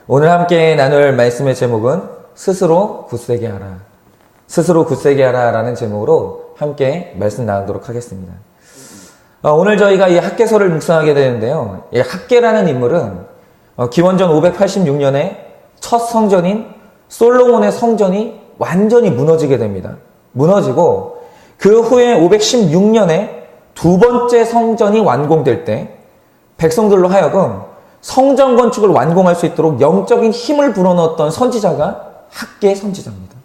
오늘 함께 나눌 말씀의 제목은 스스로 굳세게 하라. 스스로 굳세게 하라 라는 제목으로 함께 말씀 나누도록 하겠습니다. 오늘 저희가 이 학개서를 묵상하게 되는데요. 이 학개라는 인물은 기원전 586년에 첫 성전인 솔로몬의 성전이 완전히 무너지게 됩니다. 무너지고 그 후에 516년에 두 번째 성전이 완공될 때 백성들로 하여금 성전 건축을 완공할 수 있도록 영적인 힘을 불어넣었던 선지자가 학개 선지자입니다.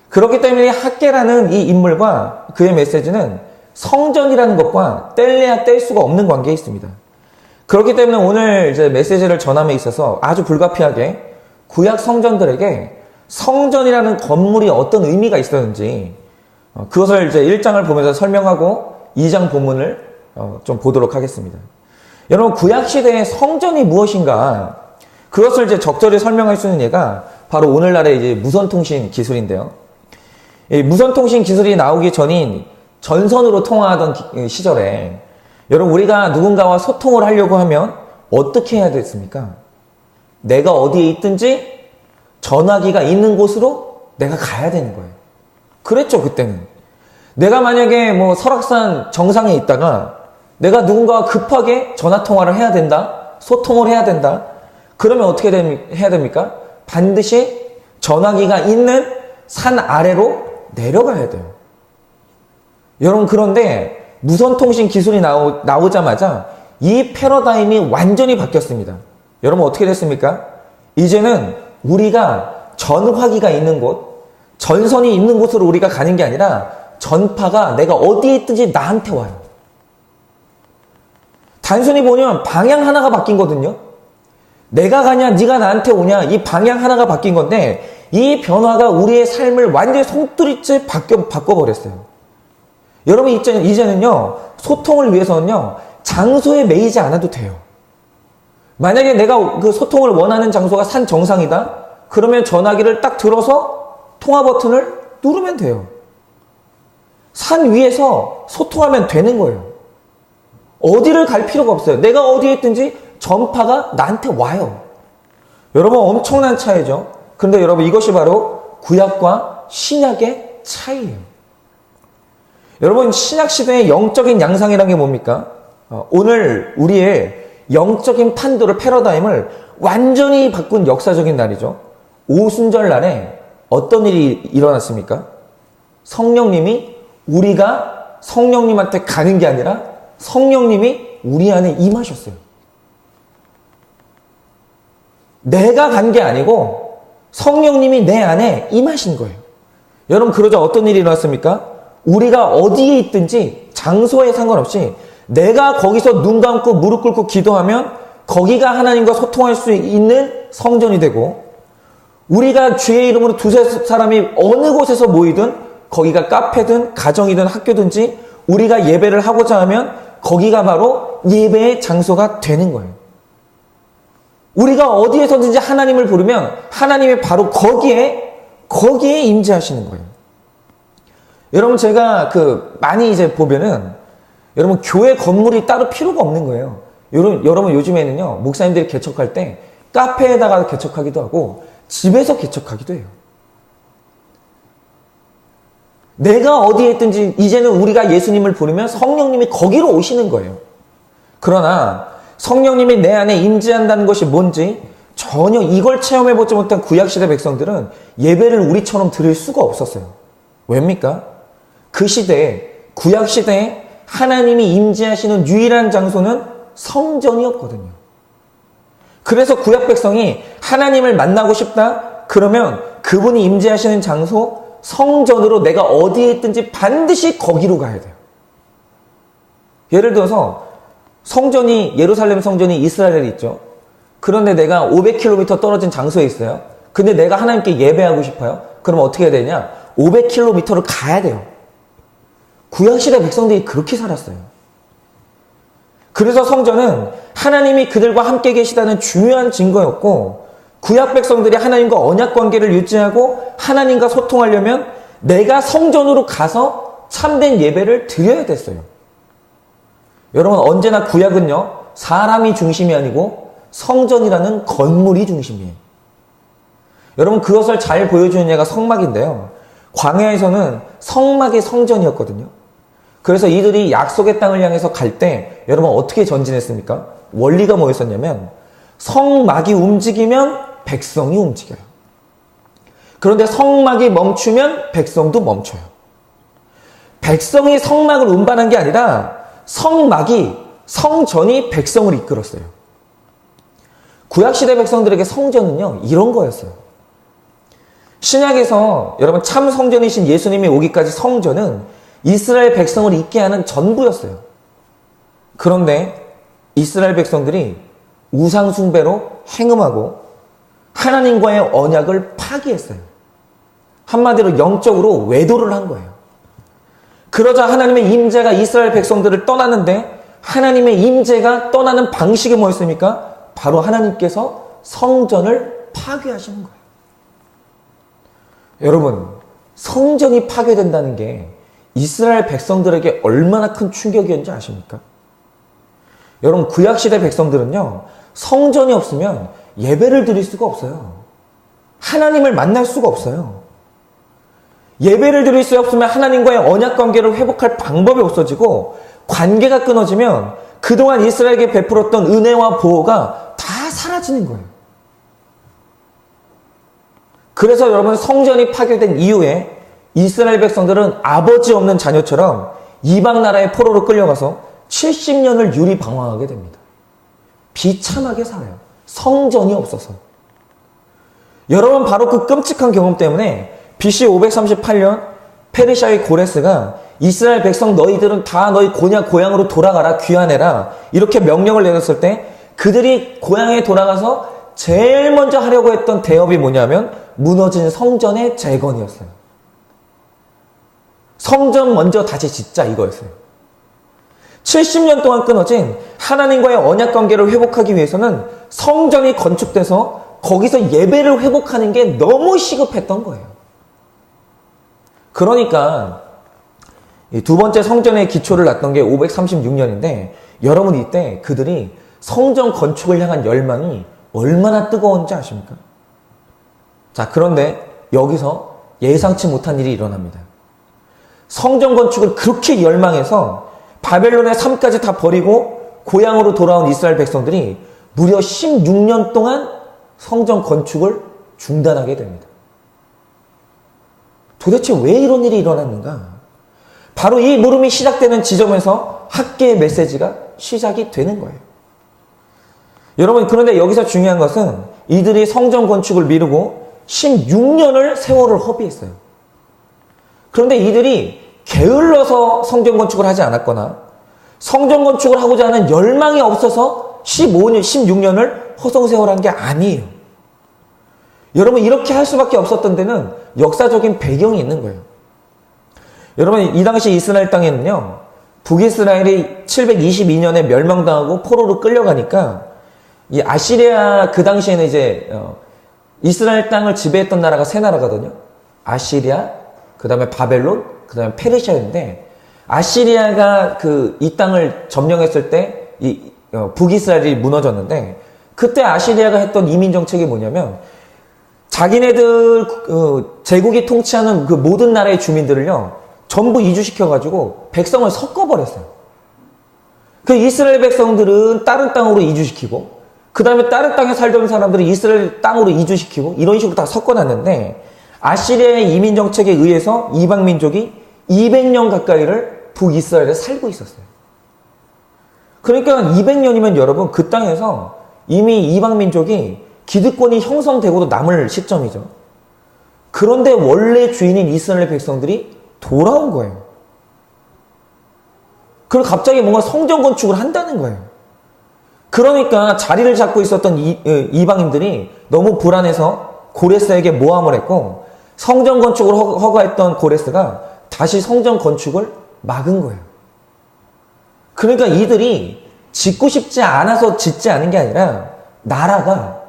그렇기 때문에 학개라는 이 인물과 그의 메시지는 성전이라는 것과 뗄래야 뗄 수가 없는 관계에 있습니다. 그렇기 때문에 오늘 이제 메시지를 전함에 있어서 아주 불가피하게 구약 성전들에게 성전이라는 건물이 어떤 의미가 있었는지 그것을 이제 1장을 보면서 설명하고 2장 본문을 좀 보도록 하겠습니다. 여러분, 구약시대의 성전이 무엇인가? 그것을 이제 적절히 설명할 수 있는 예가 바로 오늘날의 이제 무선통신 기술인데요. 이 무선통신 기술이 나오기 전인 전선으로 통화하던 시절에 여러분, 우리가 누군가와 소통을 하려고 하면 어떻게 해야 됐습니까? 내가 어디에 있든지 전화기가 있는 곳으로 내가 가야 되는 거예요. 그랬죠, 그때는. 내가 만약에 뭐 설악산 정상에 있다가 내가 누군가와 급하게 전화통화를 해야 된다, 소통을 해야 된다, 그러면 어떻게 해야 됩니까? 반드시 전화기가 있는 산 아래로 내려가야 돼요. 여러분, 그런데 무선통신 기술이 나오자마자 이 패러다임이 완전히 바뀌었습니다. 여러분, 어떻게 됐습니까? 이제는 우리가 전화기가 있는 곳, 전선이 있는 곳으로 우리가 가는 게 아니라 전파가 내가 어디에 있든지 나한테 와요. 단순히 보면 방향 하나가 바뀐 거거든요. 내가 가냐 네가 나한테 오냐, 이 방향 하나가 바뀐 건데 이 변화가 우리의 삶을 완전히 송두리째 바꿔버렸어요. 여러분, 이제는요, 소통을 위해서는요, 장소에 매이지 않아도 돼요. 만약에 내가 그 소통을 원하는 장소가 산 정상이다, 그러면 전화기를 딱 들어서 통화 버튼을 누르면 돼요. 산 위에서 소통하면 되는 거예요. 어디를 갈 필요가 없어요. 내가 어디에 있든지 전파가 나한테 와요. 여러분, 엄청난 차이죠. 그런데 여러분, 이것이 바로 구약과 신약의 차이예요. 여러분, 신약시대의 영적인 양상이라는 게 뭡니까? 오늘 우리의 영적인 판도를, 패러다임을 완전히 바꾼 역사적인 날이죠. 오순절 날에 어떤 일이 일어났습니까? 성령님이, 우리가 성령님한테 가는 게 아니라 성령님이 우리 안에 임하셨어요. 내가 간 게 아니고 성령님이 내 안에 임하신 거예요. 여러분, 그러자 어떤 일이 일어났습니까? 우리가 어디에 있든지 장소에 상관없이 내가 거기서 눈 감고 무릎 꿇고 기도하면 거기가 하나님과 소통할 수 있는 성전이 되고, 우리가 주의 이름으로 두세 사람이 어느 곳에서 모이든 거기가 카페든 가정이든 학교든지 우리가 예배를 하고자 하면 거기가 바로 예배의 장소가 되는 거예요. 우리가 어디에서든지 하나님을 부르면 하나님이 바로 거기에 임재하시는 거예요. 여러분, 제가 많이 이제 보면은 여러분, 교회 건물이 따로 필요가 없는 거예요. 여러분, 요즘에는요, 목사님들이 개척할 때 카페에다가 개척하기도 하고 집에서 개척하기도 해요. 내가 어디에 있든지 이제는 우리가 예수님을 부르면 성령님이 거기로 오시는 거예요. 그러나 성령님이 내 안에 임재한다는 것이 뭔지 전혀 이걸 체험해보지 못한 구약시대 백성들은 예배를 우리처럼 드릴 수가 없었어요. 왜입니까? 그 시대에, 구약시대에 하나님이 임재하시는 유일한 장소는 성전이었거든요. 그래서 구약 백성이 하나님을 만나고 싶다? 그러면 그분이 임재하시는 장소, 성전으로 내가 어디에 있든지 반드시 거기로 가야 돼요. 예를 들어서 성전이, 예루살렘 성전이 이스라엘에 있죠. 그런데 내가 500km 떨어진 장소에 있어요. 근데 내가 하나님께 예배하고 싶어요. 그럼 어떻게 해야 되냐? 500km를 가야 돼요. 구약시대 백성들이 그렇게 살았어요. 그래서 성전은 하나님이 그들과 함께 계시다는 중요한 증거였고, 구약 백성들이 하나님과 언약 관계를 유지하고 하나님과 소통하려면 내가 성전으로 가서 참된 예배를 드려야 됐어요. 여러분, 언제나 구약은요, 사람이 중심이 아니고 성전이라는 건물이 중심이에요. 여러분, 그것을 잘 보여주는 예가 성막인데요. 광야에서는 성막이 성전이었거든요. 그래서 이들이 약속의 땅을 향해서 갈 때 여러분 어떻게 전진했습니까? 원리가 뭐였었냐면 성막이 움직이면 백성이 움직여요. 그런데 성막이 멈추면 백성도 멈춰요. 백성이 성막을 운반한 게 아니라 성전이 백성을 이끌었어요. 구약시대 백성들에게 성전은요, 이런 거였어요. 신약에서 여러분 참 성전이신 예수님이 오기까지 성전은 이스라엘 백성을 있게 하는 전부였어요. 그런데 이스라엘 백성들이 우상 숭배로 행음하고 하나님과의 언약을 파기했어요. 한마디로 영적으로 외도를 한 거예요. 그러자 하나님의 임재가 이스라엘 백성들을 떠났는데 하나님의 임재가 떠나는 방식이 뭐였습니까? 바로 하나님께서 성전을 파괴하시는 거예요. 여러분, 성전이 파괴된다는 게 이스라엘 백성들에게 얼마나 큰 충격이었는지 아십니까? 여러분, 구약시대 백성들은요, 성전이 없으면 예배를 드릴 수가 없어요. 하나님을 만날 수가 없어요. 예배를 드릴 수 없으면 하나님과의 언약 관계를 회복할 방법이 없어지고 관계가 끊어지면 그동안 이스라엘에게 베풀었던 은혜와 보호가 다 사라지는 거예요. 그래서 여러분, 성전이 파괴된 이후에 이스라엘 백성들은 아버지 없는 자녀처럼 이방 나라의 포로로 끌려가서 70년을 유리방황하게 됩니다. 비참하게 살아요. 성전이 없어서. 여러분, 바로 그 끔찍한 경험 때문에 BC 538년 페르시아의 고레스가 이스라엘 백성 너희들은 다 너희 고향으로 돌아가라, 귀환해라 이렇게 명령을 내렸을 때 그들이 고향에 돌아가서 제일 먼저 하려고 했던 대업이 뭐냐면 무너진 성전의 재건이었어요. 성전 먼저 다시 짓자 이거였어요. 70년 동안 끊어진 하나님과의 언약 관계를 회복하기 위해서는 성전이 건축돼서 거기서 예배를 회복하는 게 너무 시급했던 거예요. 그러니까 두 번째 성전의 기초를 놨던 게 536년인데 여러분, 이때 그들이 성전 건축을 향한 열망이 얼마나 뜨거운지 아십니까? 자, 그런데 여기서 예상치 못한 일이 일어납니다. 성전 건축을 그렇게 열망해서 바벨론의 삶까지 다 버리고 고향으로 돌아온 이스라엘 백성들이 무려 16년 동안 성전 건축을 중단하게 됩니다. 도대체 왜 이런 일이 일어났는가? 바로 이 물음이 시작되는 지점에서 학계의 메시지가 시작이 되는 거예요. 여러분, 그런데 여기서 중요한 것은 이들이 성전 건축을 미루고 16년을 세월을 허비했어요. 그런데 이들이 게을러서 성전 건축을 하지 않았거나 성전 건축을 하고자 하는 열망이 없어서 16년을 허송세월한 게 아니에요. 여러분, 이렇게 할 수밖에 없었던 데는 역사적인 배경이 있는 거예요. 여러분, 이 당시 이스라엘 땅에는요, 북이스라엘이 722년에 멸망당하고 포로로 끌려가니까 이 아시리아, 그 당시에는 이제 이스라엘 땅을 지배했던 나라가 세 나라거든요. 아시리아, 그 다음에 바벨론, 그 다음에 페르시아인데 아시리아가 이 땅을 점령했을 때 북이스라엘이 무너졌는데 그때 아시리아가 했던 이민 정책이 뭐냐면 자기네들 제국이 통치하는 그 모든 나라의 주민들을요 전부 이주시켜가지고 백성을 섞어버렸어요. 그 이스라엘 백성들은 다른 땅으로 이주시키고 그 다음에 다른 땅에 살던 사람들을 이스라엘 땅으로 이주시키고 이런 식으로 다 섞어놨는데 아시리아의 이민 정책에 의해서 이방 민족이 200년 가까이를 북이스라엘에 살고 있었어요. 그러니까 200년이면 여러분 그 땅에서 이미 이방 민족이 기득권이 형성되고도 남을 시점이죠. 그런데 원래 주인인 이스라엘 백성들이 돌아온 거예요. 그리고 갑자기 뭔가 성전 건축을 한다는 거예요. 그러니까 자리를 잡고 있었던 이방인들이 너무 불안해서 고레스에게 모함을 했고 성전 건축을 허가했던 고레스가 다시 성전 건축을 막은 거예요. 그러니까 이들이 짓고 싶지 않아서 짓지 않은 게 아니라 나라가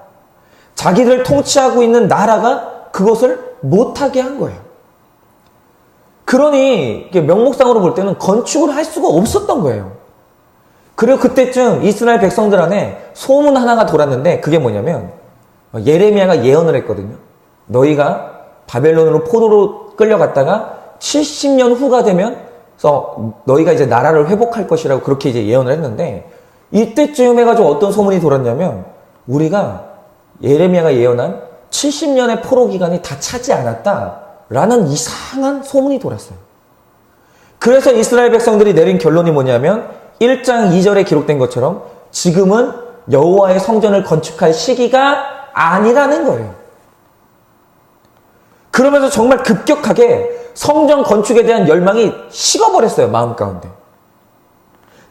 자기들 통치하고 있는 나라가 그것을 못하게 한 거예요. 그러니 명목상으로 볼 때는 건축을 할 수가 없었던 거예요. 그리고 그때쯤 이스라엘 백성들 안에 소문 하나가 돌았는데 그게 뭐냐면 예레미야가 예언을 했거든요. 너희가 바벨론으로 포로로 끌려갔다가 70년 후가 되면 너희가 이제 나라를 회복할 것이라고 그렇게 이제 예언을 했는데 이때쯤 해가지고 어떤 소문이 돌았냐면 우리가 예레미야가 예언한 70년의 포로 기간이 다 차지 않았다라는 이상한 소문이 돌았어요. 그래서 이스라엘 백성들이 내린 결론이 뭐냐면 1장 2절에 기록된 것처럼 지금은 여호와의 성전을 건축할 시기가 아니라는 거예요. 그러면서 정말 급격하게 성전 건축에 대한 열망이 식어버렸어요. 마음 가운데.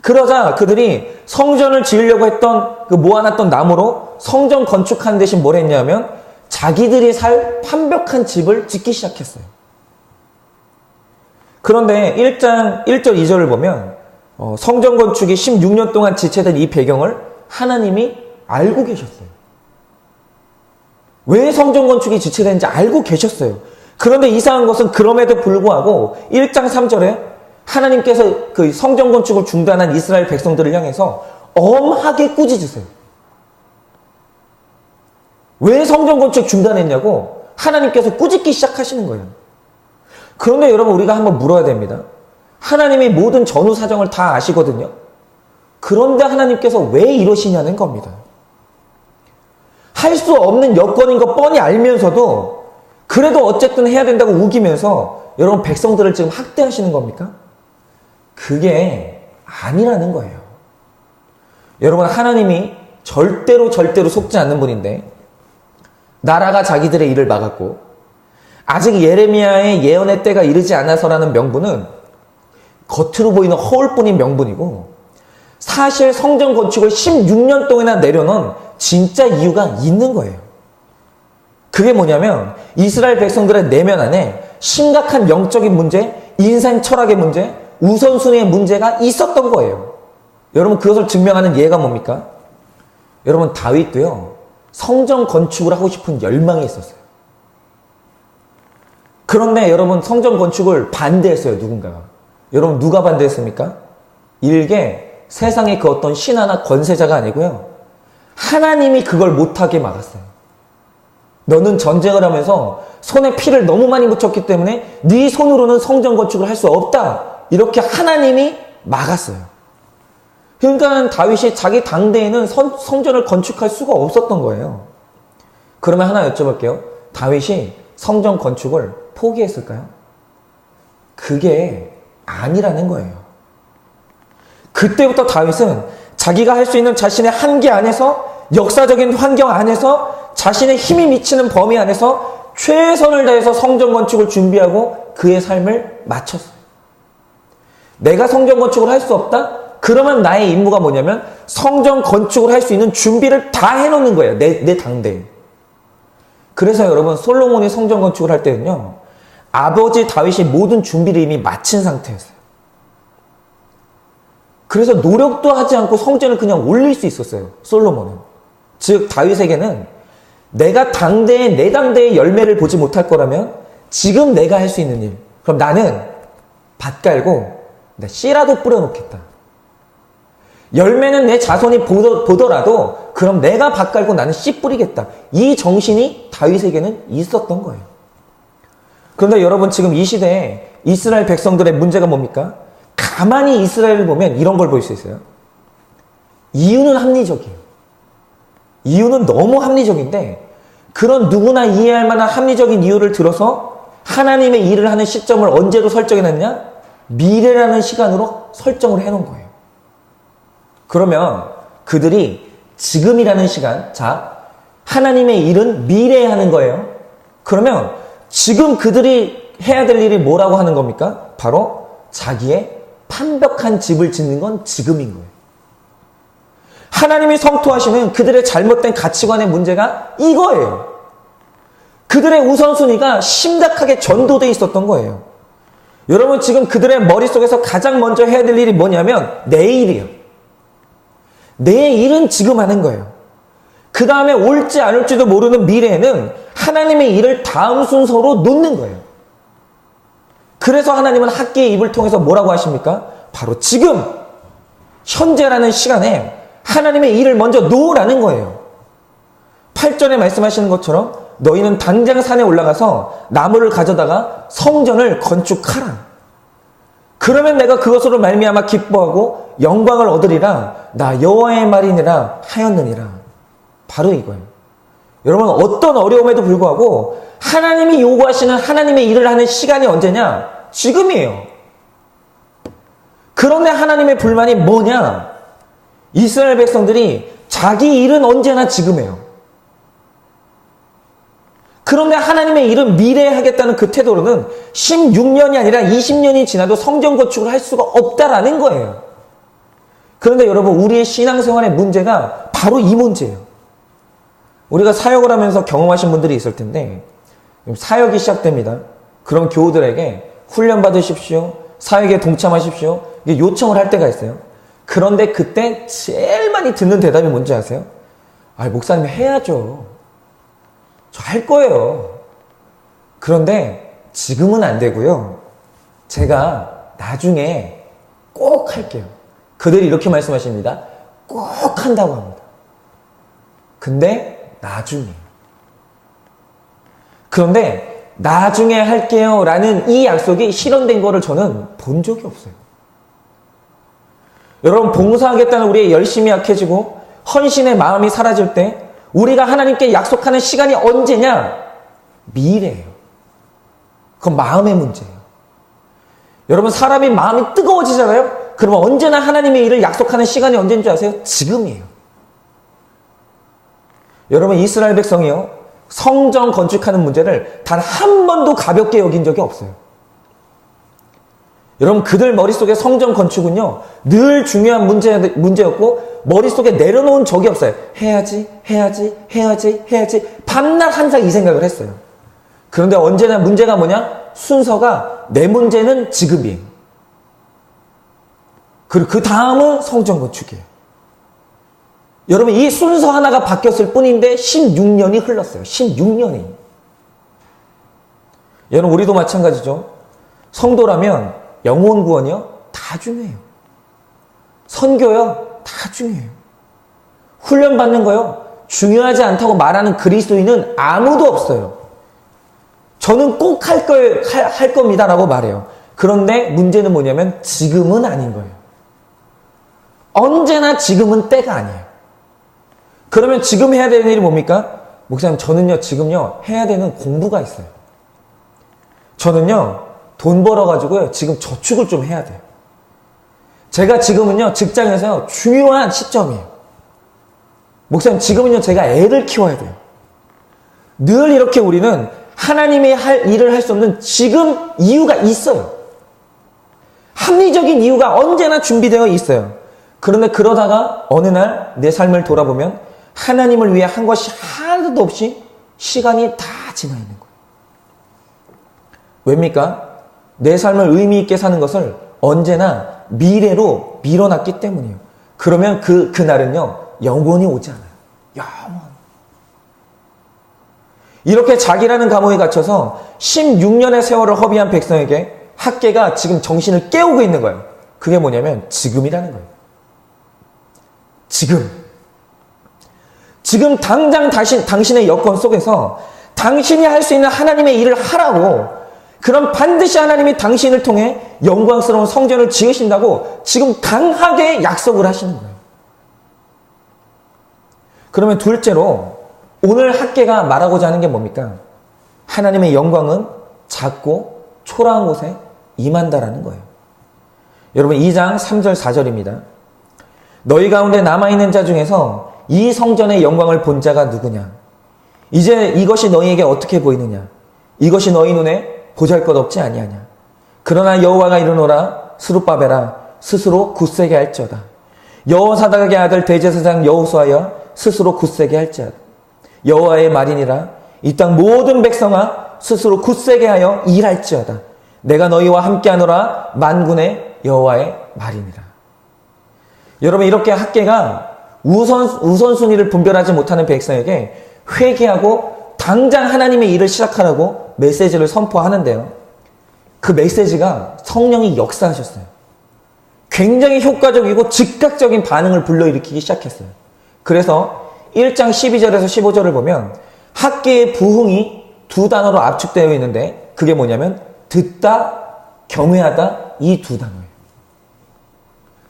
그러자 그들이 성전을 지으려고 했던 그 모아놨던 나무로 성전 건축하는 대신 뭘 했냐면 자기들이 살 완벽한 집을 짓기 시작했어요. 그런데 1장 1절 2절을 보면 성전 건축이 16년 동안 지체된 이 배경을 하나님이 알고 계셨어요. 왜 성전 건축이 지체되는지 알고 계셨어요. 그런데 이상한 것은 그럼에도 불구하고 1장 3절에 하나님께서 그 성전 건축을 중단한 이스라엘 백성들을 향해서 엄하게 꾸짖으세요. 왜 성전 건축 중단했냐고 하나님께서 꾸짖기 시작하시는 거예요. 그런데 여러분 우리가 한번 물어야 됩니다. 하나님이 모든 전후 사정을 다 아시거든요. 그런데 하나님께서 왜 이러시냐는 겁니다. 할 수 없는 여건인 거 뻔히 알면서도 그래도 어쨌든 해야 된다고 우기면서 여러분 백성들을 지금 학대하시는 겁니까? 그게 아니라는 거예요. 여러분 하나님이 절대로 속지 않는 분인데 나라가 자기들의 일을 막았고 아직 예레미야의 예언의 때가 이르지 않아서라는 명분은 겉으로 보이는 허울뿐인 명분이고 사실 성전 건축을 16년 동안이나 내려놓은 진짜 이유가 있는 거예요. 그게 뭐냐면 이스라엘 백성들의 내면 안에 심각한 영적인 문제, 인생 철학의 문제, 우선순위의 문제가 있었던 거예요. 여러분 그것을 증명하는 예가 뭡니까? 여러분 다윗도요. 성전 건축을 하고 싶은 열망이 있었어요. 그런데 여러분 성전 건축을 반대했어요. 누군가가. 여러분 누가 반대했습니까? 일개 세상의 그 어떤 신하나 권세자가 아니고요. 하나님이 그걸 못하게 막았어요. 너는 전쟁을 하면서 손에 피를 너무 많이 묻혔기 때문에 네 손으로는 성전 건축을 할 수 없다. 이렇게 하나님이 막았어요. 그러니까 다윗이 자기 당대에는 성전을 건축할 수가 없었던 거예요. 그러면 하나 여쭤볼게요. 다윗이 성전 건축을 포기했을까요? 그게 아니라는 거예요. 그때부터 다윗은 자기가 할 수 있는 자신의 한계 안에서 역사적인 환경 안에서 자신의 힘이 미치는 범위 안에서 최선을 다해서 성전 건축을 준비하고 그의 삶을 마쳤어요. 내가 성전 건축을 할 수 없다? 그러면 나의 임무가 뭐냐면 성전 건축을 할 수 있는 준비를 다 해놓는 거예요. 내 당대에. 그래서 여러분 솔로몬이 성전 건축을 할 때는요. 아버지 다윗이 모든 준비를 이미 마친 상태였어요. 그래서 노력도 하지 않고 성전을 그냥 올릴 수 있었어요. 솔로몬은. 즉 다윗에게는 내가 내 당대의 열매를 보지 못할 거라면 지금 내가 할 수 있는 일. 그럼 나는 밭 깔고 씨라도 뿌려놓겠다. 열매는 내 자손이 보더라도 그럼 내가 밭 깔고 나는 씨 뿌리겠다. 이 정신이 다윗에게는 있었던 거예요. 그런데 여러분 지금 이 시대에 이스라엘 백성들의 문제가 뭡니까? 가만히 이스라엘을 보면 이런 걸 볼 수 있어요. 이유는 합리적이에요. 이유는 너무 합리적인데 그런 누구나 이해할 만한 합리적인 이유를 들어서 하나님의 일을 하는 시점을 언제로 설정해놨냐? 미래라는 시간으로 설정을 해놓은 거예요. 그러면 그들이 지금이라는 시간, 자, 하나님의 일은 미래에 하는 거예요. 그러면 지금 그들이 해야 될 일이 뭐라고 하는 겁니까? 바로 자기의 완벽한 집을 짓는 건 지금인 거예요. 하나님이 성토하시는 그들의 잘못된 가치관의 문제가 이거예요. 그들의 우선순위가 심각하게 전도되어 있었던 거예요. 여러분 지금 그들의 머릿속에서 가장 먼저 해야 될 일이 뭐냐면 내일이에요. 내 일은 지금 하는 거예요. 그 다음에 올지 안 올지도 모르는 미래에는 하나님의 일을 다음 순서로 놓는 거예요. 그래서 하나님은 학기의 입을 통해서 뭐라고 하십니까? 바로 지금 현재라는 시간에 하나님의 일을 먼저 놓으라는 거예요. 8절에 말씀하시는 것처럼 너희는 당장 산에 올라가서 나무를 가져다가 성전을 건축하라. 그러면 내가 그것으로 말미암아 기뻐하고 영광을 얻으리라. 나 여호와의 말이니라 하였느니라. 바로 이거예요. 여러분, 어떤 어려움에도 불구하고 하나님이 요구하시는 하나님의 일을 하는 시간이 언제냐? 지금이에요. 그런데 하나님의 불만이 뭐냐? 이스라엘 백성들이 자기 일은 언제나 지금이에요. 그런데 하나님의 일은 미래에 하겠다는 그 태도로는 16년이 아니라 20년이 지나도 성전 건축을 할 수가 없다라는 거예요. 그런데 여러분, 우리의 신앙생활의 문제가 바로 이 문제예요. 우리가 사역을 하면서 경험하신 분들이 있을 텐데, 사역이 시작됩니다. 그럼 교우들에게 훈련 받으십시오. 사역에 동참하십시오. 이게 요청을 할 때가 있어요. 그런데 그때 제일 많이 듣는 대답이 뭔지 아세요? 목사님 해야죠. 저 할 거예요. 그런데 지금은 안 되고요. 제가 나중에 꼭 할게요. 그들이 이렇게 말씀하십니다. 꼭 한다고 합니다. 근데 나중에. 그런데 나중에 할게요 라는 이 약속이 실현된 거를 저는 본 적이 없어요. 여러분, 봉사하겠다는 우리의 열심이 약해지고 헌신의 마음이 사라질 때 우리가 하나님께 약속하는 시간이 언제냐? 미래예요. 그건 마음의 문제예요. 여러분, 사람이 마음이 뜨거워지잖아요? 그러면 언제나 하나님의 일을 약속하는 시간이 언제인 줄 아세요? 지금이에요. 여러분, 이스라엘 백성이요, 성전 건축하는 문제를 단 한 번도 가볍게 여긴 적이 없어요. 여러분, 그들 머릿속에 성전 건축은요, 늘 중요한 문제였고 머릿속에 내려놓은 적이 없어요. 해야지. 밤낮 항상 이 생각을 했어요. 그런데 언제나 문제가 뭐냐? 순서가 내 문제는 지금이에요. 그리고 그 다음은 성전 건축이에요. 여러분, 이 순서 하나가 바뀌었을 뿐인데 16년이 흘렀어요. 16년이. 여러분, 우리도 마찬가지죠. 성도라면 영혼 구원이요? 다 중요해요. 선교요? 다 중요해요. 훈련 받는 거요? 중요하지 않다고 말하는 그리스도인은 아무도 없어요. 저는 꼭 할 겁니다 라고 말해요. 그런데 문제는 뭐냐면 지금은 아닌 거예요. 언제나 지금은 때가 아니에요. 그러면 지금 해야 되는 일이 뭡니까? 목사님, 저는요 지금요 해야 되는 공부가 있어요. 저는요 돈 벌어가지고요 지금 저축을 좀 해야 돼요. 제가 지금은요 직장에서요 중요한 시점이에요. 목사님, 지금은요 제가 애를 키워야 돼요. 늘 이렇게 우리는 하나님이 할 일을 할 수 없는 지금 이유가 있어요. 합리적인 이유가 언제나 준비되어 있어요. 그런데 그러다가 어느 날 내 삶을 돌아보면 하나님을 위해 한 것이 하나도 없이 시간이 다 지나 있는 거예요. 왜입니까? 내 삶을 의미 있게 사는 것을 언제나 미래로 밀어놨기 때문이에요. 그러면 그날은요 영원히 오지 않아요. 영원. 이렇게 자기라는 감옥에 갇혀서 16년의 세월을 허비한 백성에게 학개가 지금 정신을 깨우고 있는 거예요. 그게 뭐냐면 지금이라는 거예요. 지금 당장 당신의 여건 속에서 당신이 할 수 있는 하나님의 일을 하라고, 그럼 반드시 하나님이 당신을 통해 영광스러운 성전을 지으신다고 지금 강하게 약속을 하시는 거예요. 그러면 둘째로 오늘 학개가 말하고자 하는 게 뭡니까? 하나님의 영광은 작고 초라한 곳에 임한다라는 거예요. 여러분, 2장 3절 4절입니다. 너희 가운데 남아있는 자 중에서 이 성전의 영광을 본 자가 누구냐? 이제 이것이 너희에게 어떻게 보이느냐? 이것이 너희 눈에 보잘것없지 아니하냐? 그러나 여호와가 이르노라. 스룹바벨아, 스스로 굳세게 할지어다. 여호사닥의 아들 대제사장 여호수아여, 스스로 굳세게 할지어다. 여호와의 말이니라. 이 땅 모든 백성아, 스스로 굳세게 하여 일할지어다. 내가 너희와 함께하노라. 만군의 여호와의 말이니라. 여러분, 이렇게 학개가 우선순위를 분별하지 못하는 백성에게 회개하고 당장 하나님의 일을 시작하라고 메시지를 선포하는데요. 그 메시지가 성령이 역사하셨어요. 굉장히 효과적이고 즉각적인 반응을 불러일으키기 시작했어요. 그래서 1장 12절에서 15절을 보면 학계의 부흥이 두 단어로 압축되어 있는데 그게 뭐냐면 듣다, 경외하다 이 두 단어예요.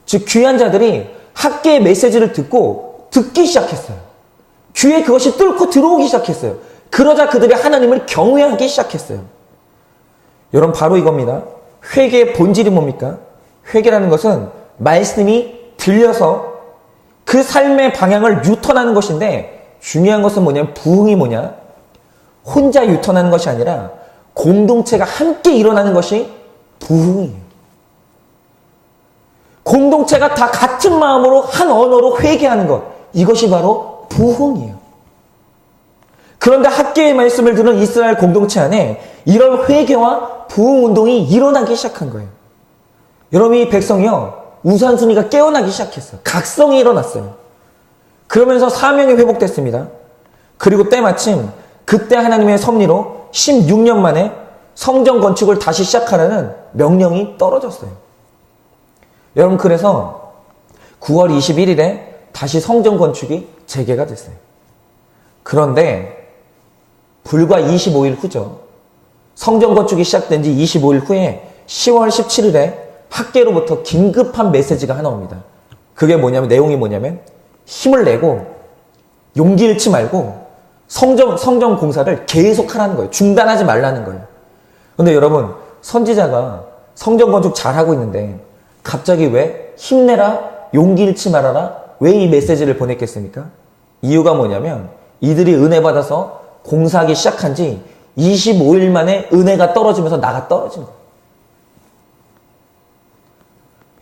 즉 귀한 자들이 학계의 메시지를 듣기 시작했어요. 귀에 그것이 뚫고 들어오기 시작했어요. 그러자 그들이 하나님을 경외하기 시작했어요. 여러분 바로 이겁니다. 회개의 본질이 뭡니까? 회개라는 것은 말씀이 들려서 그 삶의 방향을 유턴하는 것인데 중요한 것은 뭐냐면 부흥이 뭐냐? 혼자 유턴하는 것이 아니라 공동체가 함께 일어나는 것이 부흥이에요. 공동체가 다 같은 마음으로 한 언어로 회개하는 것. 이것이 바로 부흥이에요. 그런데 학계의 말씀을 듣는 이스라엘 공동체 안에 이런 회개와 부흥 운동이 일어나기 시작한 거예요. 여러분 이 백성이요. 우선순위가 깨어나기 시작했어요. 각성이 일어났어요. 그러면서 사명이 회복됐습니다. 그리고 때마침 그때 하나님의 섭리로 16년 만에 성전 건축을 다시 시작하라는 명령이 떨어졌어요. 여러분 그래서 9월 21일에 다시 성전 건축이 재개가 됐어요. 그런데 불과 25일 후죠. 성전 건축이 시작된 지 25일 후에 10월 17일에 학계로부터 긴급한 메시지가 하나 옵니다. 그게 뭐냐면 내용이 뭐냐면 힘을 내고 용기 잃지 말고 성전 공사를 계속하라는 거예요. 중단하지 말라는 거예요. 근데 여러분 선지자가 성전 건축 잘하고 있는데 갑자기 왜 힘내라 용기 잃지 말아라 왜 이 메시지를 보냈겠습니까? 이유가 뭐냐면 이들이 은혜 받아서 공사하기 시작한 지 25일 만에 은혜가 떨어지면서 나가 떨어진 거예요.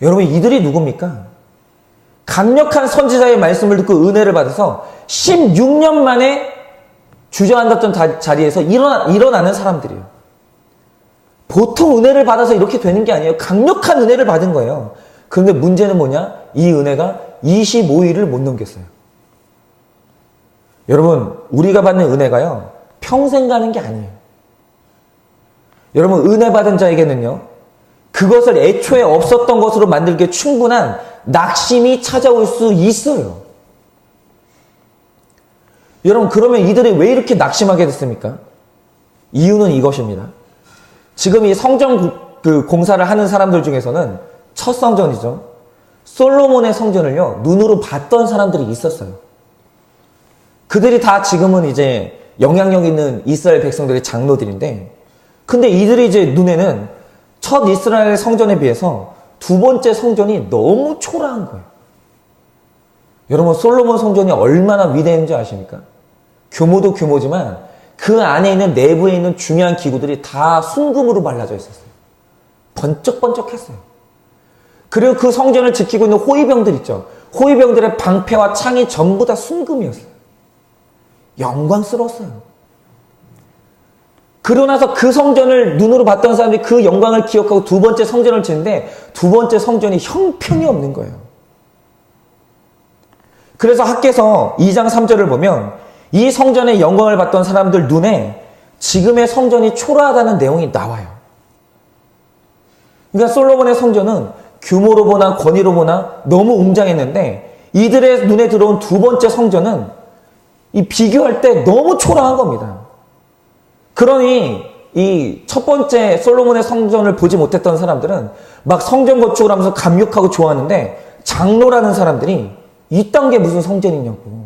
여러분 이들이 누굽니까? 강력한 선지자의 말씀을 듣고 은혜를 받아서 16년 만에 주저앉았던 자리에서 일어나는 사람들이에요. 보통 은혜를 받아서 이렇게 되는 게 아니에요. 강력한 은혜를 받은 거예요. 그런데 문제는 뭐냐? 이 은혜가 25일을 못 넘겼어요. 여러분 우리가 받는 은혜가요. 평생 가는 게 아니에요. 여러분 은혜 받은 자에게는요. 그것을 애초에 없었던 것으로 만들기에 충분한 낙심이 찾아올 수 있어요. 여러분 그러면 이들이 왜 이렇게 낙심하게 됐습니까? 이유는 이것입니다. 지금 이 성전 공사를 하는 사람들 중에서는 첫 성전이죠. 솔로몬의 성전을요. 눈으로 봤던 사람들이 있었어요. 그들이 다 지금은 이제 영향력 있는 이스라엘 백성들의 장로들인데 근데 이들이 이제 눈에는 첫 이스라엘 성전에 비해서 두 번째 성전이 너무 초라한 거예요. 여러분 솔로몬 성전이 얼마나 위대했는지 아십니까? 규모도 규모지만 그 안에 있는 내부에 있는 중요한 기구들이 다 순금으로 발라져 있었어요. 번쩍번쩍했어요. 그리고 그 성전을 지키고 있는 호위병들 있죠. 호위병들의 방패와 창이 전부 다 순금이었어요. 영광스러웠어요. 그러고 나서 그 성전을 눈으로 봤던 사람들이 그 영광을 기억하고 두 번째 성전을 짓는데 두 번째 성전이 형편이 없는 거예요. 그래서 학개서 2장 3절을 보면 이 성전의 영광을 봤던 사람들 눈에 지금의 성전이 초라하다는 내용이 나와요. 그러니까 솔로몬의 성전은 규모로 보나 권위로 보나 너무 웅장했는데 이들의 눈에 들어온 두 번째 성전은 이 비교할 때 너무 초라한 겁니다. 그러니 이 첫 번째 솔로몬의 성전을 보지 못했던 사람들은 막 성전 건축을 하면서 감격하고 좋아하는데 장로라는 사람들이 이딴 게 무슨 성전이냐고.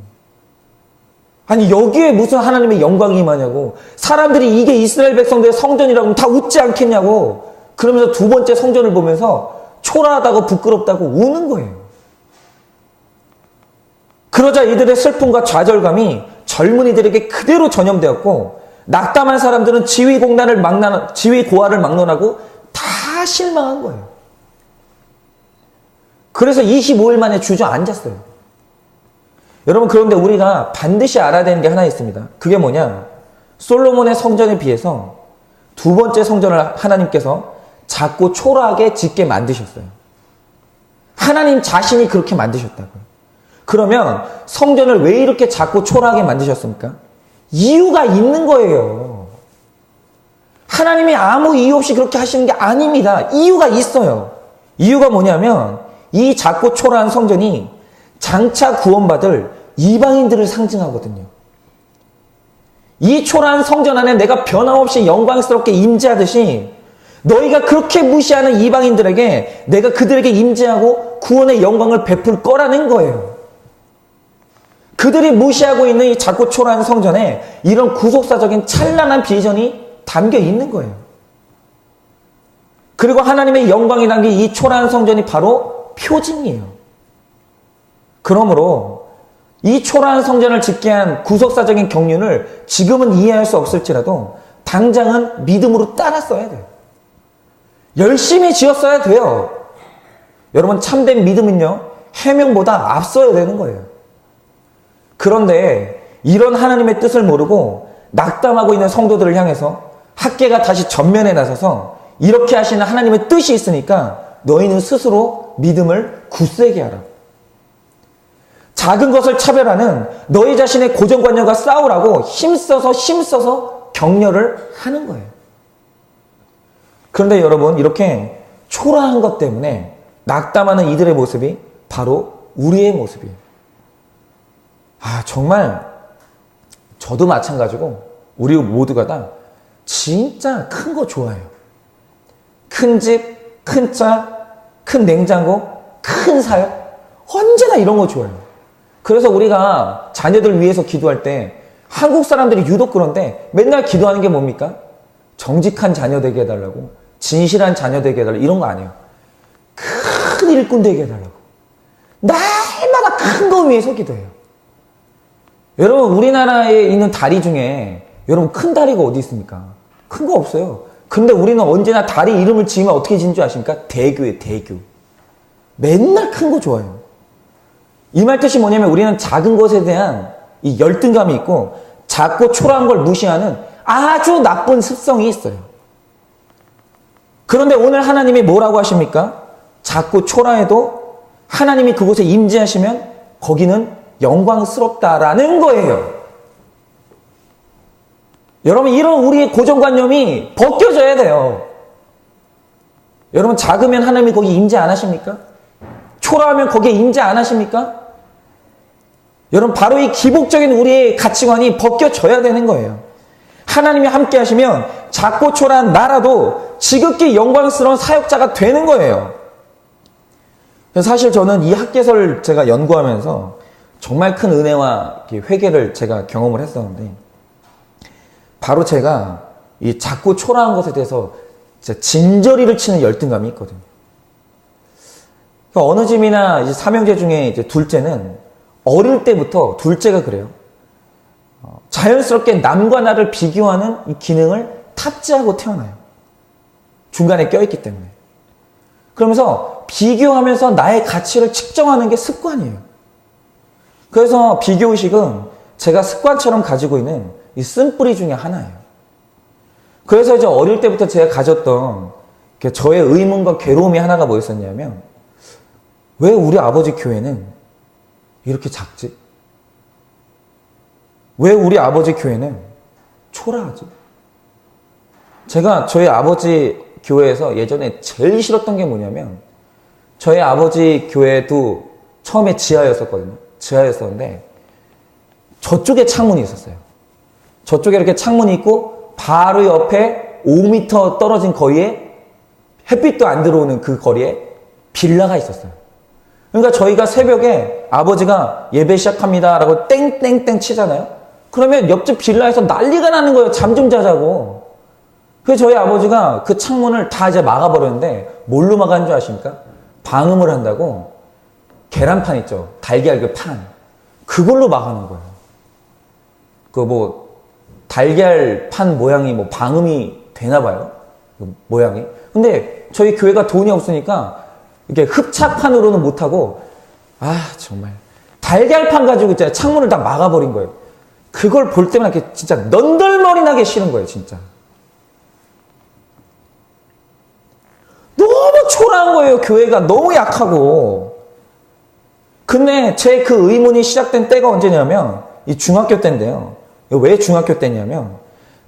아니 여기에 무슨 하나님의 영광이 임하냐고. 사람들이 이게 이스라엘 백성들의 성전이라고 하면 다 웃지 않겠냐고. 그러면서 두 번째 성전을 보면서 초라하다고 부끄럽다고 우는 거예요. 그러자 이들의 슬픔과 좌절감이 젊은이들에게 그대로 전염되었고 낙담한 사람들은 지위 고하를 막론하고 다 실망한 거예요. 그래서 25일 만에 주저앉았어요. 여러분 그런데 우리가 반드시 알아야 되는 게 하나 있습니다. 그게 뭐냐? 솔로몬의 성전에 비해서 두 번째 성전을 하나님께서 작고 초라하게 짓게 만드셨어요. 하나님 자신이 그렇게 만드셨다고요. 그러면 성전을 왜 이렇게 작고 초라하게 만드셨습니까? 이유가 있는 거예요. 하나님이 아무 이유 없이 그렇게 하시는 게 아닙니다. 이유가 있어요. 이유가 뭐냐면 이 작고 초라한 성전이 장차 구원받을 이방인들을 상징하거든요. 이 초라한 성전 안에 내가 변함없이 영광스럽게 임재하듯이 너희가 그렇게 무시하는 이방인들에게 내가 그들에게 임재하고 구원의 영광을 베풀 거라는 거예요. 그들이 무시하고 있는 이 작고 초라한 성전에 이런 구속사적인 찬란한 비전이 담겨 있는 거예요. 그리고 하나님의 영광이 담긴 이 초라한 성전이 바로 표징이에요. 그러므로 이 초라한 성전을 짓게 한 구속사적인 경륜을 지금은 이해할 수 없을지라도 당장은 믿음으로 따랐어야 돼요. 열심히 지었어야 돼요. 여러분, 참된 믿음은요, 해명보다 앞서야 되는 거예요. 그런데 이런 하나님의 뜻을 모르고 낙담하고 있는 성도들을 향해서 학계가 다시 전면에 나서서 이렇게 하시는 하나님의 뜻이 있으니까 너희는 스스로 믿음을 굳세게 하라. 작은 것을 차별하는 너희 자신의 고정관념과 싸우라고 힘써서 격려를 하는 거예요. 그런데 여러분, 이렇게 초라한 것 때문에 낙담하는 이들의 모습이 바로 우리의 모습이에요. 정말 저도 마찬가지고 우리 모두가 다 진짜 큰 거 좋아해요. 큰 집, 큰 차, 큰 냉장고, 큰 사역, 언제나 이런 거 좋아해요. 그래서 우리가 자녀들 위해서 기도할 때 한국 사람들이 유독 그런데 맨날 기도하는 게 뭡니까? 정직한 자녀 되게 해달라고, 진실한 자녀 되게 해달라고, 이런 거 아니에요. 큰 일꾼 되게 해달라고. 날마다 큰 거 위해서 기도해요. 여러분, 우리나라에 있는 다리 중에 여러분 큰 다리가 어디 있습니까? 큰 거 없어요. 근데 우리는 언제나 다리 이름을 지으면 어떻게 지은 줄 아십니까? 대교예요, 대교. 맨날 큰 거 좋아해요. 이 말 뜻이 뭐냐면 우리는 작은 것에 대한 이 열등감이 있고 작고 초라한 걸 무시하는 아주 나쁜 습성이 있어요. 그런데 오늘 하나님이 뭐라고 하십니까? 작고 초라해도 하나님이 그곳에 임재하시면 거기는 영광스럽다라는 거예요. 여러분, 이런 우리의 고정관념이 벗겨져야 돼요. 여러분, 작으면 하나님이 거기 임재 안 하십니까? 초라하면 거기에 임재 안 하십니까? 여러분, 바로 이 기복적인 우리의 가치관이 벗겨져야 되는 거예요. 하나님이 함께 하시면 작고 초라한 나라도 지극히 영광스러운 사역자가 되는 거예요. 사실 저는 이 학개서를 제가 연구하면서 정말 큰 은혜와 회개를 제가 경험을 했었는데, 바로 제가 이 작고 초라한 것에 대해서 진짜 진저리를 치는 열등감이 있거든요. 어느 집이나 이제 삼형제 중에 이제 둘째는 어릴 때부터 둘째가 그래요. 자연스럽게 남과 나를 비교하는 이 기능을 탑재하고 태어나요. 중간에 껴있기 때문에. 그러면서 비교하면서 나의 가치를 측정하는 게 습관이에요. 그래서 비교의식은 제가 습관처럼 가지고 있는 이 쓴뿌리 중에 하나예요. 그래서 이제 어릴 때부터 제가 가졌던 저의 의문과 괴로움이 하나가 뭐였었냐면, 왜 우리 아버지 교회는 이렇게 작지? 왜 우리 아버지 교회는 초라하지? 제가 저희 아버지 교회에서 예전에 제일 싫었던 게 뭐냐면, 저희 아버지 교회도 처음에 지하였었거든요. 지하였었는데 저쪽에 창문이 있었어요. 저쪽에 이렇게 창문이 있고 바로 옆에 5m 떨어진 거리에 햇빛도 안 들어오는 그 거리에 빌라가 있었어요. 그러니까 저희가 새벽에 아버지가 예배 시작합니다 라고 땡땡땡 치잖아요. 그러면 옆집 빌라에서 난리가 나는 거예요. 잠 좀 자자고. 그래서 저희 아버지가 그 창문을 다 이제 막아버렸는데 뭘로 막았는 줄 아십니까? 방음을 한다고 계란판 있죠. 달걀 그 판. 그걸로 막아놓은 거예요. 그 뭐 달걀판 모양이 뭐 방음이 되나 봐요. 그 모양이. 근데 저희 교회가 돈이 없으니까 이렇게 흡착판으로는 못하고, 정말 달걀판 가지고 있잖아요. 창문을 다 막아버린 거예요. 그걸 볼 때마다 이렇게 진짜 넌덜머리 나게 싫은 거예요, 진짜. 너무 초라한 거예요, 교회가. 너무 약하고. 근데 제 그 의문이 시작된 때가 언제냐면, 이 중학교 때인데요. 왜 중학교 때냐면,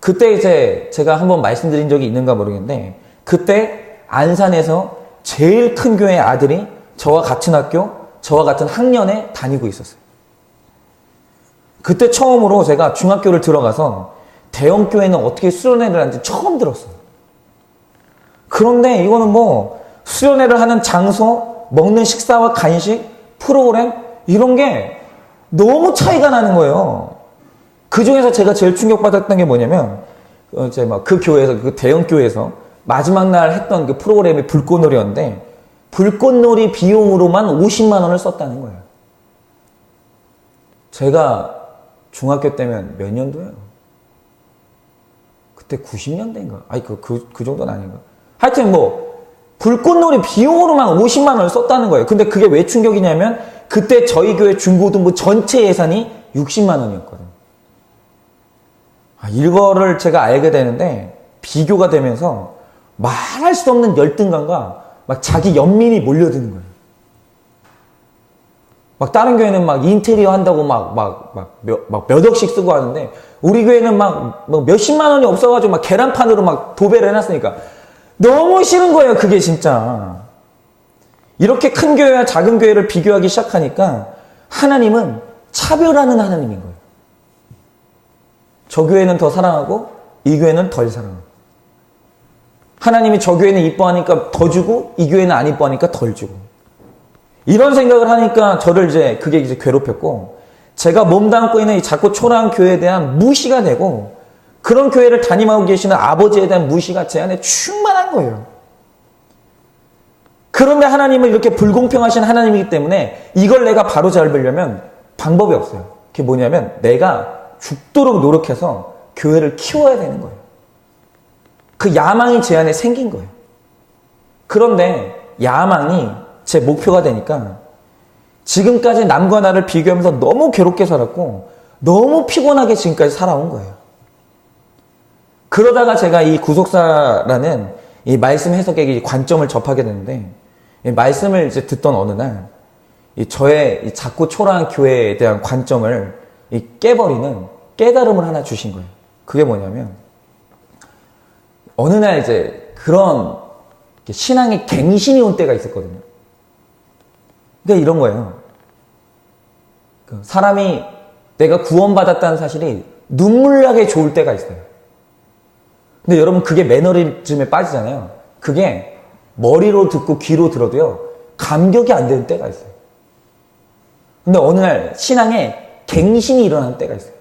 그때 이제 제가 한번 말씀드린 적이 있는가 모르겠는데, 그때 안산에서 제일 큰 교회 아들이 저와 같은 학교, 저와 같은 학년에 다니고 있었어요. 그때 처음으로 제가 중학교를 들어가서 대형교회는 어떻게 수련회를 하는지 처음 들었어요. 그런데 이거는 뭐 수련회를 하는 장소, 먹는 식사와 간식, 프로그램 이런 게 너무 차이가 나는 거예요. 그 중에서 제가 제일 충격받았던 게 뭐냐면 이제 막 그 교회에서 그 대형 교회에서 마지막 날 했던 그 프로그램이 불꽃놀이였는데 불꽃놀이 비용으로만 50만 원을 썼다는 거예요. 제가 중학교 때면 몇 년도예요? 그때 90년대인가? 아니 그 정도는 아닌가? 하여튼 뭐 불꽃놀이 비용으로만 50만 원을 썼다는 거예요. 근데 그게 왜 충격이냐면 그때 저희 교회 중고등부 전체 예산이 60만 원이었거든요. 이거를 제가 알게 되는데 비교가 되면서 말할 수 없는 열등감과 막 자기 연민이 몰려드는 거예요. 막 다른 교회는 막 인테리어 한다고 몇 억씩 쓰고 하는데 우리 교회는 막 몇십만 원이 없어가지고 막 계란판으로 막 도배를 해놨으니까 너무 싫은 거예요. 그게 진짜. 이렇게 큰 교회와 작은 교회를 비교하기 시작하니까 하나님은 차별하는 하나님인 거예요. 저 교회는 더 사랑하고 이 교회는 덜 사랑하고 하나님이 저 교회는 이뻐하니까 더 주고 이 교회는 안 이뻐하니까 덜 주고 이런 생각을 하니까 저를 그게 이제 괴롭혔고 제가 몸담고 있는 이 작고 초라한 교회에 대한 무시가 되고 그런 교회를 담임하고 계시는 아버지에 대한 무시가 제 안에 충만한 거예요. 그런데 하나님은 이렇게 불공평하신 하나님이기 때문에 이걸 내가 바로잡으려면 방법이 없어요. 그게 뭐냐면 내가 죽도록 노력해서 교회를 키워야 되는 거예요. 그 야망이 제 안에 생긴 거예요. 그런데 야망이 제 목표가 되니까 지금까지 남과 나를 비교하면서 너무 괴롭게 살았고 너무 피곤하게 지금까지 살아온 거예요. 그러다가 제가 이 구속사라는 이 말씀 해석의 관점을 접하게 되는데 이 말씀을 이제 듣던 어느 날 저의 이 작고 초라한 교회에 대한 관점을 깨버리는 깨달음을 하나 주신 거예요. 그게 뭐냐면 어느 날 이제 그런 신앙의 갱신이 온 때가 있었거든요. 그러니까 이런 거예요. 사람이 내가 구원받았다는 사실이 눈물나게 좋을 때가 있어요. 근데 여러분 그게 매너리즘에 빠지잖아요. 그게 머리로 듣고 귀로 들어도요. 감격이 안 되는 때가 있어요. 근데 어느 날 신앙에 갱신이 일어나는 때가 있어요.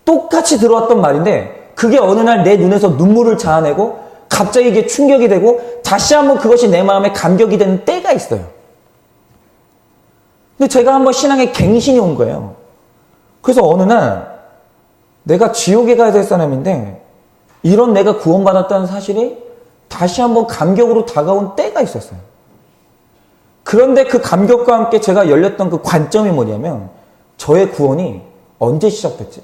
똑같이 들어왔던 말인데 그게 어느 날 내 눈에서 눈물을 자아내고 갑자기 이게 충격이 되고 다시 한번 그것이 내 마음에 감격이 되는 때가 있어요. 근데 제가 한번 신앙에 갱신이 온 거예요. 그래서 어느 날 내가 지옥에 가야 될 사람인데 이런 내가 구원받았다는 사실이 다시 한번 감격으로 다가온 때가 있었어요. 그런데 그 감격과 함께 제가 열렸던 그 관점이 뭐냐면 저의 구원이 언제 시작됐지?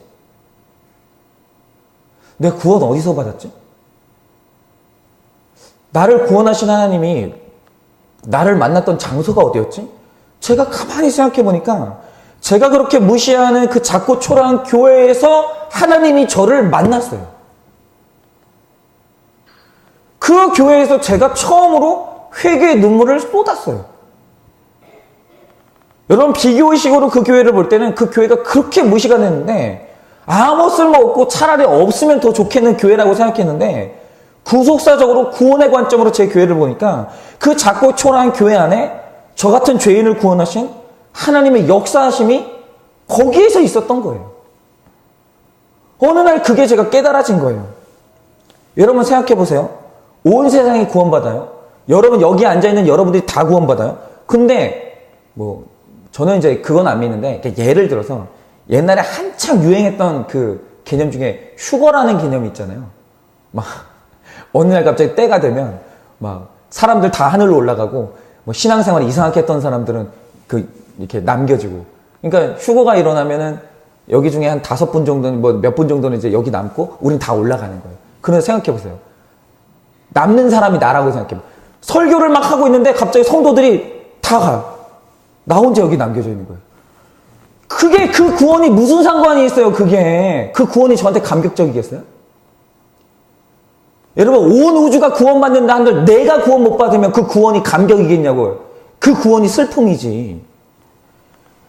내가 구원 어디서 받았지? 나를 구원하신 하나님이 나를 만났던 장소가 어디였지? 제가 가만히 생각해 보니까 제가 그렇게 무시하는 그 작고 초라한 교회에서 하나님이 저를 만났어요. 그 교회에서 제가 처음으로 회개의 눈물을 쏟았어요. 여러분 비교의식으로 그 교회를 볼 때는 그 교회가 그렇게 무시가 됐는데 아무 쓸모없고 차라리 없으면 더 좋겠는 교회라고 생각했는데 구속사적으로 구원의 관점으로 제 교회를 보니까 그 작고 초라한 교회 안에 저 같은 죄인을 구원하신 하나님의 역사하심이 거기에서 있었던 거예요. 어느 날 그게 제가 깨달아진 거예요. 여러분 생각해 보세요. 온 세상이 구원받아요. 여러분 여기 앉아있는 여러분들이 다 구원받아요. 근데 저는 이제 그건 안 믿는데 예를 들어서 옛날에 한창 유행했던 그 개념 중에 휴거라는 개념이 있잖아요. 막 어느 날 갑자기 때가 되면 막 사람들 다 하늘로 올라가고 신앙생활을 이상하게 했던 사람들은 이렇게 남겨지고 그러니까 휴거가 일어나면은 여기 중에 한 5분 정도는 몇 분 정도는 이제 여기 남고 우린 다 올라가는 거예요. 그래서 생각해 보세요. 남는 사람이 나라고 생각해 봐. 설교를 막 하고 있는데 갑자기 성도들이 다 가요. 나 혼자 여기 남겨져 있는 거예요. 그게 그 구원이 무슨 상관이 있어요, 그게. 그 구원이 저한테 감격적이겠어요? 여러분, 온 우주가 구원받는다 한들 내가 구원 못 받으면 그 구원이 감격이겠냐고요. 그 구원이 슬픔이지.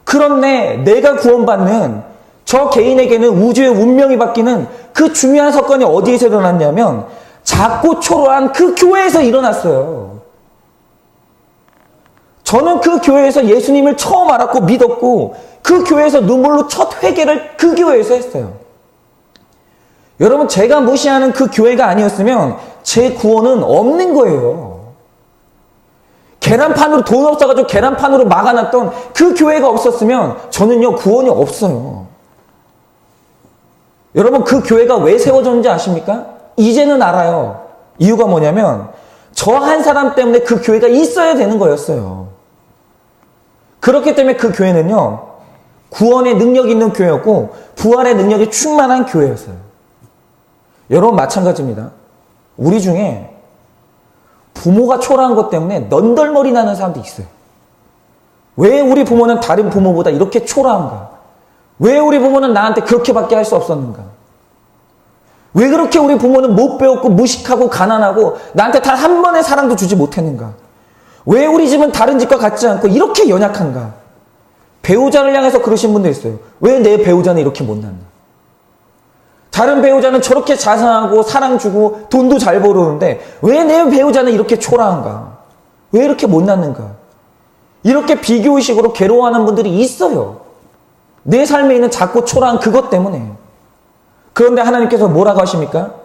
그런데 내가 구원받는 저 개인에게는 우주의 운명이 바뀌는 그 중요한 사건이 어디에서 일어났냐면 작고 초라한 그 교회에서 일어났어요. 저는 그 교회에서 예수님을 처음 알았고 믿었고 그 교회에서 눈물로 첫 회개를 그 교회에서 했어요. 여러분, 제가 무시하는 그 교회가 아니었으면 제 구원은 없는 거예요. 계란판으로, 돈 없어가지고 계란판으로 막아놨던 그 교회가 없었으면 저는요, 구원이 없어요. 여러분, 그 교회가 왜 세워졌는지 아십니까? 이제는 알아요. 이유가 뭐냐면 저 한 사람 때문에 그 교회가 있어야 되는 거였어요. 그렇기 때문에 그 교회는요, 구원의 능력이 있는 교회였고 부활의 능력이 충만한 교회였어요. 여러분, 마찬가지입니다. 우리 중에 부모가 초라한 것 때문에 넌덜머리 나는 사람도 있어요. 왜 우리 부모는 다른 부모보다 이렇게 초라한가? 왜 우리 부모는 나한테 그렇게밖에 할 수 없었는가? 왜 그렇게 우리 부모는 못 배웠고 무식하고 가난하고 나한테 단 한 번의 사랑도 주지 못했는가? 왜 우리 집은 다른 집과 같지 않고 이렇게 연약한가? 배우자를 향해서 그러신 분도 있어요. 왜 내 배우자는 이렇게 못났나? 다른 배우자는 저렇게 자상하고 사랑 주고 돈도 잘 벌어오는데 왜 내 배우자는 이렇게 초라한가? 왜 이렇게 못났는가? 이렇게 비교의식으로 괴로워하는 분들이 있어요. 내 삶에 있는 작고 초라한 그것 때문에. 그런데 하나님께서 뭐라고 하십니까?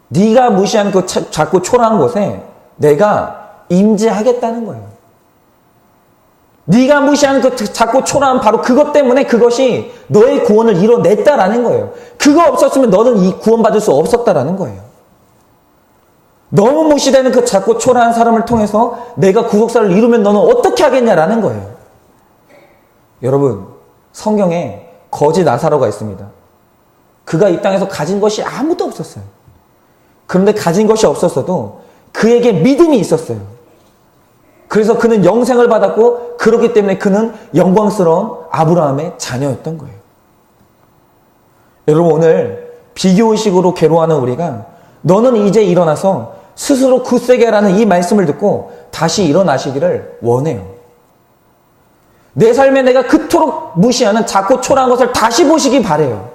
네가 무시한 그 작고 초라한 곳에 내가 임재하겠다는 거예요. 네가 무시한 그 작고 초라한 바로 그것 때문에 그것이 너의 구원을 이뤄냈다라는 거예요. 그거 없었으면 너는 이 구원받을 수 없었다라는 거예요. 너무 무시되는 그 작고 초라한 사람을 통해서 내가 구속사를 이루면 너는 어떻게 하겠냐라는 거예요. 여러분, 성경에 거지 나사로가 있습니다. 그가 이 땅에서 가진 것이 아무도 없었어요. 그런데 가진 것이 없었어도 그에게 믿음이 있었어요. 그래서 그는 영생을 받았고 그렇기 때문에 그는 영광스러운 아브라함의 자녀였던 거예요. 여러분, 오늘 비교의식으로 괴로워하는 우리가 너는 이제 일어나서 스스로 굳세게 하라는 이 말씀을 듣고 다시 일어나시기를 원해요. 내 삶에 내가 그토록 무시하는 작고 초라한 것을 다시 보시기 바라요.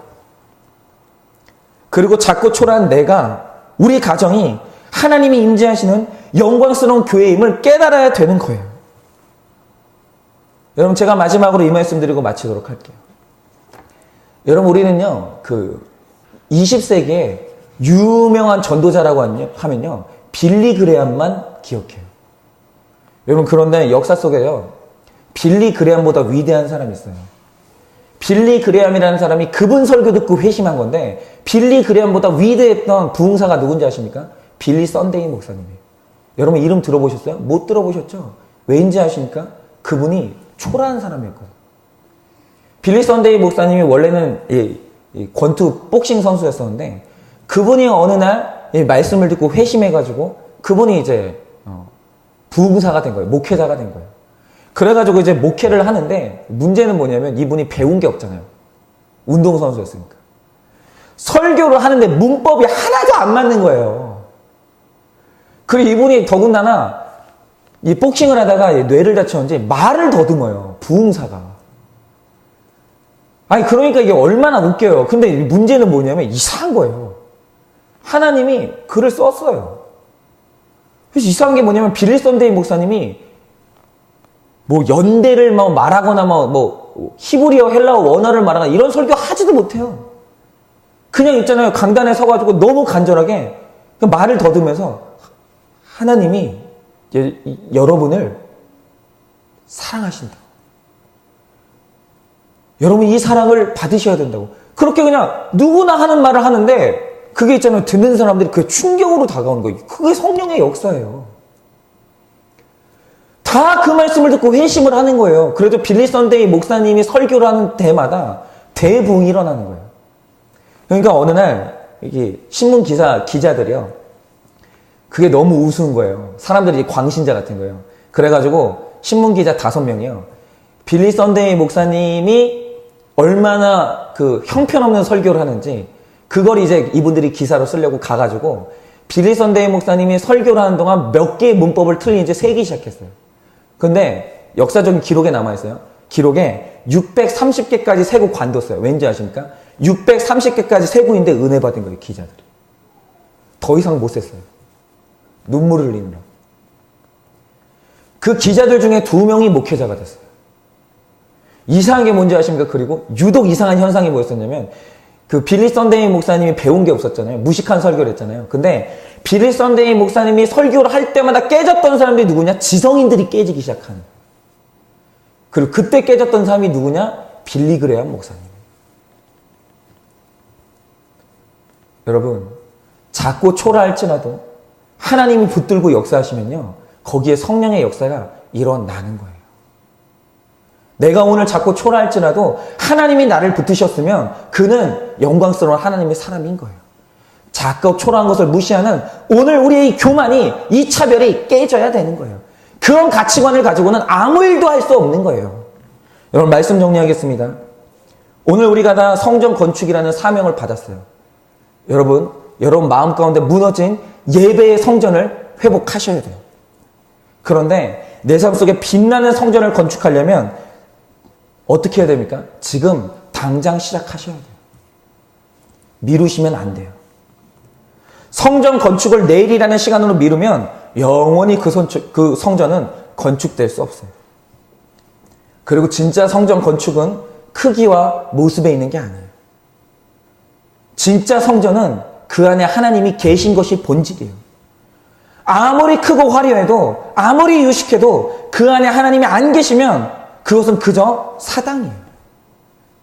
그리고 작고 초라한 내가, 우리 가정이 하나님이 임재하시는 영광스러운 교회임을 깨달아야 되는 거예요. 여러분, 제가 마지막으로 이 말씀 드리고 마치도록 할게요. 여러분, 우리는요, 20세기에 유명한 전도자라고 하면요, 빌리 그레함만 기억해요. 여러분, 그런데 역사 속에요, 빌리 그레함보다 위대한 사람이 있어요. 빌리 그레함이라는 사람이 그분 설교 듣고 회심한 건데, 빌리 그레함보다 위대했던 부흥사가 누군지 아십니까? 빌리 썬데이 목사님이에요. 여러분, 이름 들어보셨어요? 못 들어보셨죠? 왜인지 아십니까? 그분이 초라한 사람이었거든요. 빌리 썬데이 목사님이 원래는 권투 복싱 선수였었는데 그분이 어느 날 말씀을 듣고 회심해가지고 그분이 이제 부흥사가 된 거예요. 목회자가 된 거예요. 그래가지고 이제 목회를 하는데 문제는 뭐냐면 이분이 배운 게 없잖아요. 운동선수였으니까. 설교를 하는데 문법이 하나도 안 맞는 거예요. 그리고 이분이 더군다나 이 복싱을 하다가 뇌를 다쳤는지 말을 더듬어요. 부흥사가. 아니, 그러니까 이게 얼마나 웃겨요. 근데 문제는 뭐냐면 이상한 거예요. 하나님이 글을 썼어요. 그래서 이상한 게 뭐냐면 빌리 썬데이 목사님이 뭐 연대를 말하거나 뭐 히브리어 헬라어 원어를 말하거나 이런 설교 하지도 못해요. 그냥 있잖아요. 강단에 서가지고 너무 간절하게 말을 더듬으면서 하나님이 여러분을 사랑하신다. 여러분, 이 사랑을 받으셔야 된다고. 그렇게 그냥 누구나 하는 말을 하는데 그게 있잖아요. 듣는 사람들이 그게 충격으로 다가오는 거예요. 그게 성령의 역사예요. 다 그 말씀을 듣고 회심을 하는 거예요. 그래도 빌리 썬데이 목사님이 설교를 하는 때마다 대부흥이 일어나는 거예요. 그러니까 어느 날 이게 신문 기자들이요. 그게 너무 우스운 거예요. 사람들이 광신자 같은 거예요. 그래가지고 신문 기자 5명이요. 빌리 썬데이 목사님이 얼마나 그 형편없는 설교를 하는지 그걸 이제 이분들이 기사로 쓰려고 가가지고 빌리 썬데이 목사님이 설교를 하는 동안 몇 개의 문법을 틀리는지 세기 시작했어요. 근데 역사적인 기록에 남아있어요. 기록에 630개까지 세고 관뒀어요. 왠지 아십니까? 630개까지 세고 있는데 은혜 받은 거예요, 기자들이. 더 이상 못 셌어요. 눈물을 흘리느라. 그 기자들 중에 2명이 목회자가 됐어요. 이상한 게 뭔지 아십니까? 그리고 유독 이상한 현상이 뭐였었냐면, 그 빌리 썬데이 목사님이 배운 게 없었잖아요. 무식한 설교를 했잖아요. 근데 빌리 썬데이 목사님이 설교를 할 때마다 깨졌던 사람들이 누구냐? 지성인들이 깨지기 시작하는. 그리고 그때 깨졌던 사람이 누구냐? 빌리 그레엄 목사님. 여러분, 작고 초라할지라도 하나님이 붙들고 역사하시면요, 거기에 성령의 역사가 일어나는 거예요. 내가 오늘 작고 초라할지라도 하나님이 나를 붙드셨으면 그는 영광스러운 하나님의 사람인 거예요. 작고 초라한 것을 무시하는 오늘 우리의 이 교만이, 이 차별이 깨져야 되는 거예요. 그런 가치관을 가지고는 아무 일도 할 수 없는 거예요. 여러분, 말씀 정리하겠습니다. 오늘 우리가 다 성전 건축이라는 사명을 받았어요. 여러분 마음 가운데 무너진 예배의 성전을 회복하셔야 돼요. 그런데 내 삶 속에 빛나는 성전을 건축하려면 어떻게 해야 됩니까? 지금 당장 시작하셔야 돼요. 미루시면 안 돼요. 성전 건축을 내일이라는 시간으로 미루면 영원히 그 성전은 건축될 수 없어요. 그리고 진짜 성전 건축은 크기와 모습에 있는 게 아니에요. 진짜 성전은 그 안에 하나님이 계신 것이 본질이에요. 아무리 크고 화려해도, 아무리 유식해도 그 안에 하나님이 안 계시면 그것은 그저 사당이에요.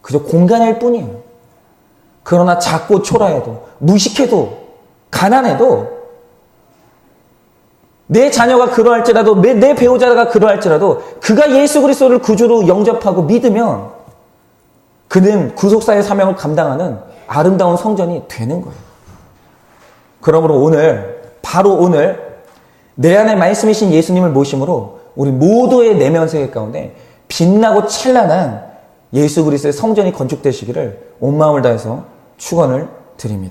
그저 공간일 뿐이에요. 그러나 작고 초라해도, 무식해도, 가난해도, 내 자녀가 그러할지라도, 내 배우자가 그러할지라도 그가 예수 그리스도를 구주로 영접하고 믿으면 그는 구속사의 사명을 감당하는 아름다운 성전이 되는 거예요. 그러므로 바로 오늘 내 안에 말씀이신 예수님을 모심으로 우리 모두의 내면 세계 가운데 빛나고 찬란한 예수 그리스도의 성전이 건축되시기를 온 마음을 다해서 축원을 드립니다.